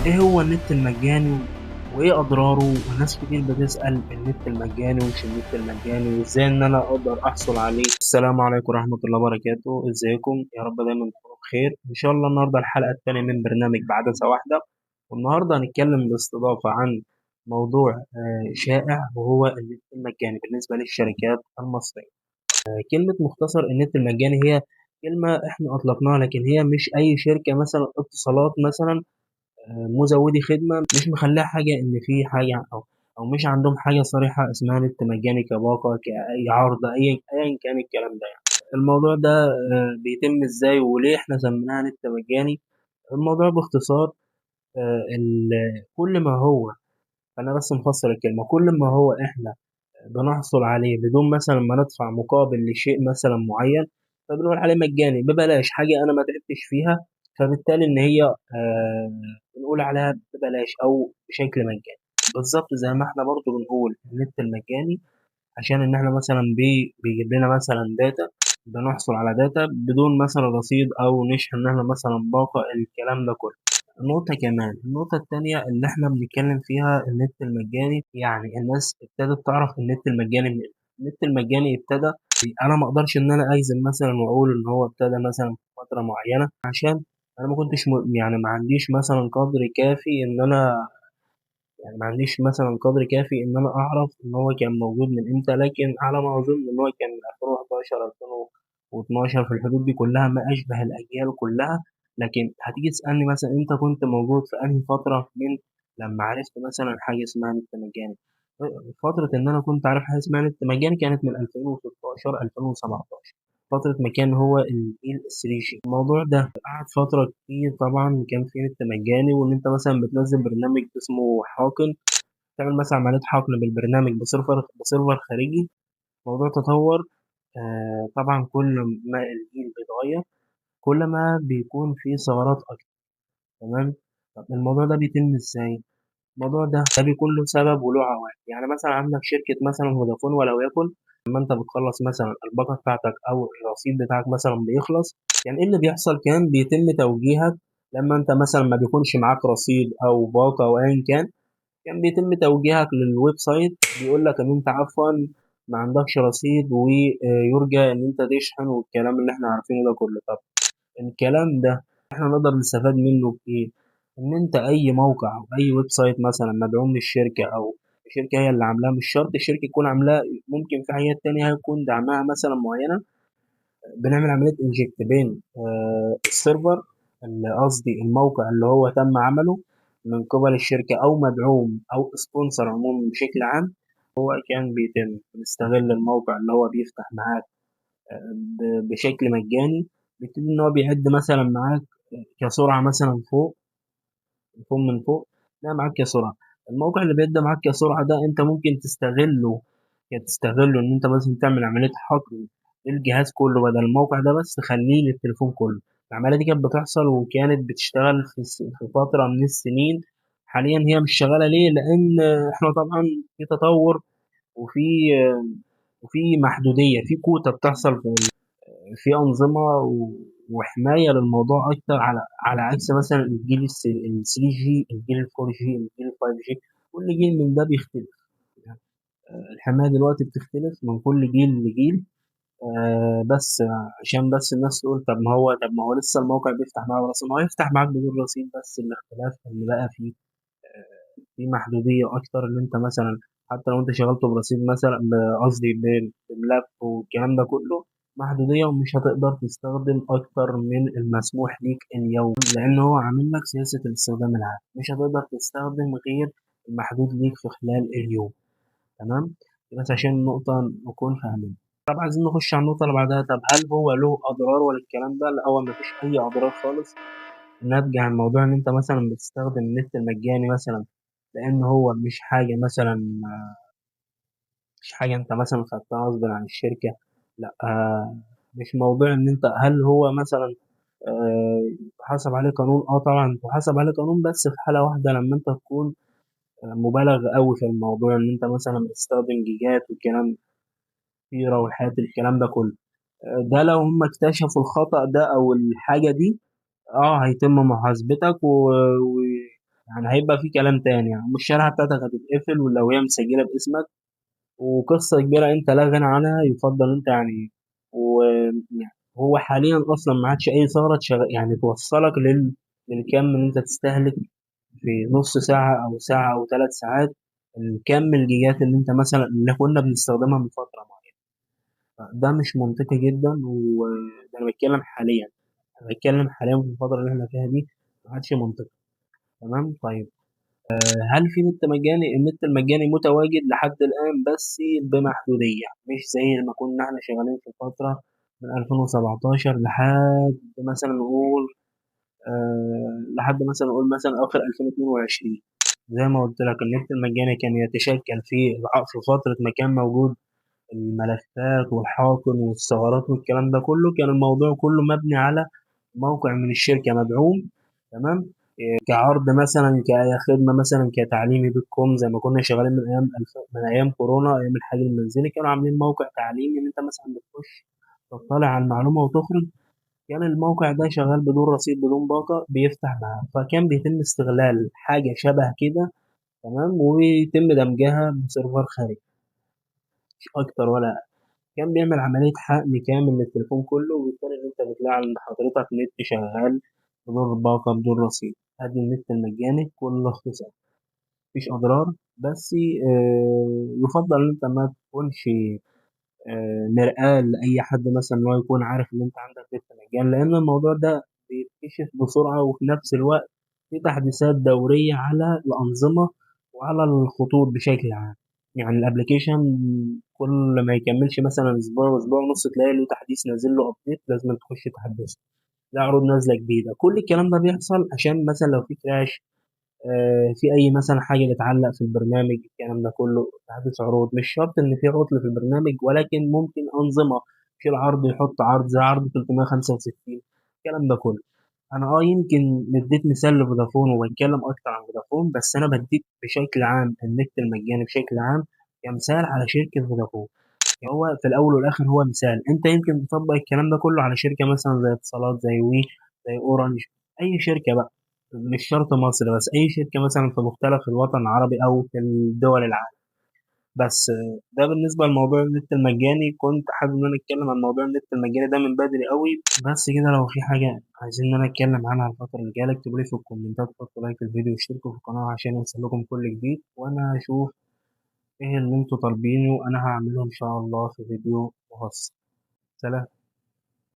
ايه هو النت المجاني وايه اضراره؟ وناس كتير بتسأل النت المجاني ومش النت المجاني وازاي ان انا اقدر احصل عليه. السلام عليكم ورحمة الله وبركاته، ازيكم؟ يا رب دايما تكونوا بخير ان شاء الله. النهارده الحلقة الثانية من برنامج بعدسة واحدة، والنهارده هنتكلم باستضافة عن موضوع شائع، وهو النت المجاني بالنسبة للشركات المصرية. كلمة مختصر النت المجاني هي كلمة احنا اطلقناها، لكن هي مش اي شركة مثلا اتصالات مثلا مزودي خدمة مش مخليها حاجة إن في حاجة أو مش عندهم حاجة صريحة اسمها نت مجاني كباقة كأي عرض أيا كان الكلام ده يعني. الموضوع ده بيتم إزاي وليه إحنا سميناها نت مجاني؟ الموضوع باختصار كل ما هو، أنا بس مفسر الكلمة، كل ما هو إحنا بنحصل عليه بدون مثلا ما ندفع مقابل لشيء مثلا معين، فبنقول عليه مجاني ببلاش، حاجة أنا ما تعبتش فيها، فبالتالي إن هي بنقول عليها ببلاش أو بشكل مجاني. بالظبط زي ما احنا برضو بنقول النت المجاني عشان إن احنا مثلا بيجيب لنا مثلا داتا، بنحصل على داتا بدون مثلا رصيد أو نشحن لنا مثلا باقة، الكلام ده كله. النقطة التانية اللي احنا بنتكلم فيها النت المجاني، يعني الناس ابتدت تعرف النت المجاني من إيه؟ النت المجاني ابتدى، انا ما اقدرش ان انا اجزم مثلا واقول ان هو ابتدى مثلا في فترة معينة، عشان انا ما كنتش يعني ما عنديش مثلا قدر كافي ان انا، يعني ما عنديش مثلا قدر كافي ان انا اعرف ان هو كان موجود من امتى، لكن على ما اظن ان هو كان من 2011 2012 في الحدود دي كلها، ما اشبه الاجيال كلها. لكن هتيجي تسالني مثلا انت كنت موجود في انهي فتره من لما عرفت مثلا حاجه اسمها نت مجاني؟ فتره ان انا كنت عارف حاجه اسمها نت مجاني كانت من 2016 2017، فترة ما كان هو الجيل 3G. الموضوع ده قعد فترة كتير، طبعا كان في نت مجاني، وإن أنت مثلا بتنزل برنامج اسمه حاكم، تعمل مثلا عملية حقن بالبرنامج بسيرفر خارجي. الموضوع تطور، طبعا كل ما الجيل بيتغير كل ما بيكون فيه ثغرات أكتر. تمام. طب الموضوع ده بيتم إزاي؟ الموضوع ده بيكون له سبب وله عوامل. يعني مثلا عندك شركة مثلا فودافون، ولو يكن لما انت بتخلص مثلا الباقة بتاعتك او الرصيد بتاعك مثلا بيخلص، يعني ايه اللي بيحصل؟ كان بيتم توجيهك لما انت مثلا ما بيكونش معاك رصيد او باقة او ايا كان، كان بيتم توجيهك للويب سايت بيقول لك ان انت عفوا ما عندكش رصيد ويرجى ان انت تشحن، والكلام اللي احنا عارفينه ده كله. طب الكلام ده احنا نقدر نستفاد منه بايه؟ ان انت اي موقع او اي ويب سايت مثلا مدعوم من الشركه، او الشركه هي اللي عاملاه، مش شرط الشركه تكون عاملاه، ممكن في حاجات تانية هيكون دعمها مثلا معينه. بنعمل عمليه انجكت بين السيرفر، اللي قصدي الموقع اللي هو تم عمله من قبل الشركه او مدعوم او سبونسر عموما بشكل عام. هو كان بيتم بنستغل الموقع اللي هو بيفتح معاك بشكل مجاني، بيبتدي ان هو بيعد مثلا معاك كسرعه مثلا من فوق، ده معاك كسرعه. الموقع اللي بيبدا معاك كسرعه ده انت ممكن تستغله ان انت مثلا تعمل عمليه حقن للجهاز كله بدل الموقع ده بس، تخليه للتليفون كله. العمليه دي كانت بتحصل وكانت بتشتغل في فتره من السنين. حاليا هي مش شغاله، ليه؟ لان احنا طبعا في تطور، وفي وفي محدوديه، في كوتا بتحصل في أنظمة وحماية للموضوع أكتر، على عكس مثلا الجيل ال 3G، الجيل ال 4G، الجيل ال 5G. كل جيل من ده بيختلف يعني. الحماية دلوقتي بتختلف من كل جيل لجيل. بس عشان بس الناس تقول طب ما هو لسه الموقع بيفتح معاك رصيد، ما هو يفتح معاك بدون رصيد، بس الاختلاف اللي بقى فيه في محدودية أكتر. إن أنت مثلا حتى لو أنت شغلته برصيد مثلا، قصدي بملف والكلام ده كله، محدودية، ومش هتقدر تستخدم أكتر من المسموح ليك اليوم، لأن هو عامل لك سياسة الاستخدام العام، مش هتقدر تستخدم غير المحدود ليك في خلال اليوم. تمام. بس عشان النقطة نكون فاهمين. طب عايزين نخش على النقطة اللي بعدها. طب هل هو له أضرار ولا الكلام ده؟ لا، هو مفيش أي أضرار خالص ناتجة عن موضوع إن أنت مثلا بتستخدم النت المجاني مثلا، لان هو مش حاجه انت مثلا خدتها غصب عن الشركه. لا، مش موضوع ان انت هل هو مثلا آه حسب عليه قانون. طبعا وحسب عليه قانون، بس في حاله واحده لما انت تكون مبالغ قوي في الموضوع، ان انت مثلا بتستخدم جيجات والكلام كتيره والحاجات الكلام ده كله. ده لو هم اكتشفوا الخطأ ده او الحاجه دي، هيتم محاسبتك ويعني يعني هيبقى في كلام تاني، يعني الشريحة بتاعتك هتتقفل، ولو هي مسجلة باسمك وقصة كبيرة أنت لا غنى عنها، يفضل أنت يعني. ويعني هو حاليا أصلا ما عادش أي ثغرة يعني توصلك للكم اللي أنت تستهلك في نص ساعة أو ساعة أو 3 ساعات، الكم الجيجات اللي أنت مثلا اللي كنا بنستخدمها من فترة معينة. ده مش منطقي جدا، وده أنا بتكلم حاليا، أنا بتكلم حاليا في الفترة اللي احنا فيها دي، ما عادش منطقي. تمام طيب. هل في نت مجاني؟ النت المجاني متواجد لحد الآن بس بمحدودية، مش زي ما كنا احنا شغالين في الفترة من 2017 لحد مثلا نقول لحد مثلا نقول مثلا آخر 2022. زي ما قلت لك النت المجاني كان يتشكل في فترة ما كان موجود الملفات والحاقن والثغرات والكلام ده كله، كان الموضوع كله مبني على موقع من الشركة مدعوم. تمام. كعرض مثلا كخدمة مثلا كتعليمي دوت كوم، زي ما كنا شغالين من من أيام كورونا، أيام الحجر المنزلي كانوا عاملين موقع تعليمي إن أنت مثلا بتخش تطلع على المعلومة وتخرج. كان الموقع ده شغال بدون رصيد بدون باقة، بيفتح معاه، فكان بيتم استغلال حاجة شبه كده. تمام. ويتم دمجها بسيرفر خارجي، مش أكتر ولا أقل. كان بيعمل عملية حقن كامل للتليفون كله، وبالتالي إن أنت بتلاقي عند حضرتك نت شغال بدون باقة بدون رصيد. أدي النت المجاني كل اختصار، مفيش أضرار. بس يفضل إن أنت ما تكونش مرآة لأي حد مثلا إن هو يكون عارف إن أنت عندك نت مجاني، لأن الموضوع ده بيتكشف بسرعة، وفي نفس الوقت في تحديثات دورية على الأنظمة وعلى الخطوط بشكل عام. يعني الابلكيشن كل ما يكملش مثلا اسبوع اسبوع ونص تلاقي له تحديث نازل له ابديت، لازم تخش تحدثه. لا عروض نازله جديده، كل الكلام ده بيحصل عشان مثلا لو في كراش، في اي مثلا حاجه بتعلق في البرنامج، الكلام ده كله تحدث عروض. مش شرط ان في عطل في البرنامج، ولكن ممكن انظمه في العرض يحط عرض زي عرض 365، الكلام ده كله. انا يمكن اديت مثال لفودافون وبتكلم اكتر عن فودافون، بس انا بديك بشكل عام النت المجاني بشكل عام كمثال على شركه فودافون. هو في الاول والاخر هو مثال، انت يمكن تطبق الكلام ده كله على شركه مثلا زي اتصالات، زي وي، زي اورنج، اي شركه بقى، مش شرط مصر، بس اي شركه مثلا في مختلف الوطن العربي او في الدول العالم. بس ده بالنسبه لموضوع النت المجاني. كنت حابب ان انا اتكلم عن موضوع النت المجاني ده من بدري قوي. بس كده، لو في حاجه عايزين ان انا اتكلم عنها الفتره اللي جايه، اكتبوا لي في الكومنتات، حطوا لايك الفيديو واشتركوا في القناه عشان يوصلكم كل جديد، وانا هشوف ايه اللي انتوا طالبينه، انا هعمله ان شاء الله في فيديو مخصص. سلام.